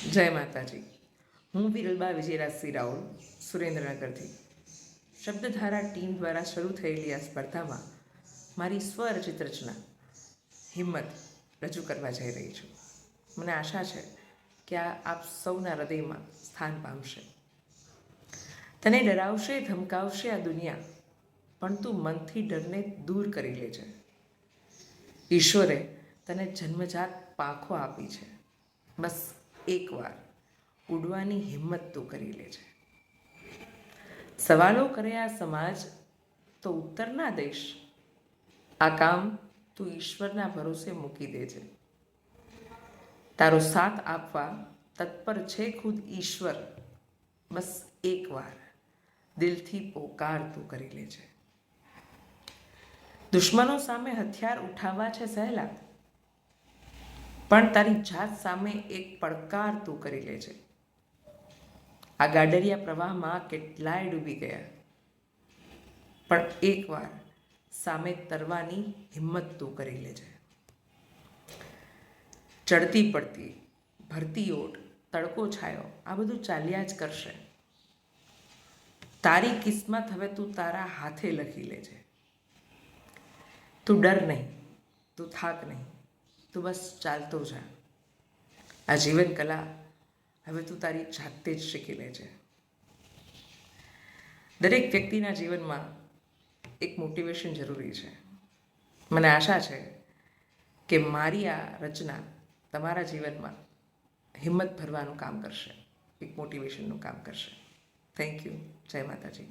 જય માતાજી. હું વિરલબા વિજયરાજસિંહ રાઉલ, સુરેન્દ્રનગરથી. શબ્દધારા ટીમ દ્વારા શરૂ થયેલી આ સ્પર્ધામાં મારી સ્વરચિત રચના હિંમત રજૂ કરવા જઈ રહી છું. મને આશા છે કે આ આપ સૌના હૃદયમાં સ્થાન પામશે. તને ડરાવશે, ધમકાવશે આ દુનિયા, પણ તું મનથી ડરને દૂર કરી લેજે. ઈશ્વરે તને જન્મજાત પાંખો આપી છે. બસ એકવાર ઉડવાની હિંમત તું કરી લેજે. સવાલો કરે આ સમાજ તો ઉત્તર ના દઈશ. આ કામ તું ઈશ્વરના ભરોસે મૂકી દેજે. તારો સાથ આપવા તત્પર છે ખુદ ઈશ્વર. બસ એકવાર દિલથી પોકાર તું કરી લેજે. દુશ્મનો સામે હથિયાર ઉઠાવવા છે સહેલા, પણ તારી જાત સામે એક પડકાર તું કરી લેજે. આ ગાડરિયા પ્રવાહમાં કેટલાય ડૂબી ગયા, પણ એકવાર સામે તરવાની હિંમત તું કરી લેજે. ચડતી પડતી, ભરતી ઓટ, તડકો છાયો, આ બધું ચાલ્યા જ કરશે. તારી કિસ્મત હવે તું તારા હાથે લખી લેજે. તું ડર નહીં, તું થાક નહીં, તું બસ ચાલતો જા. આ જીવન કલા હવે તું તારી જાતે જ શીખી લેજે. દરેક વ્યક્તિના જીવનમાં એક મોટિવેશન જરૂરી છે. મને આશા છે કે મારી આ રચના તમારા જીવનમાં હિંમત ભરવાનું કામ કરશે, એક મોટિવેશનનું કામ કરશે. Thank you. જય માતાજી.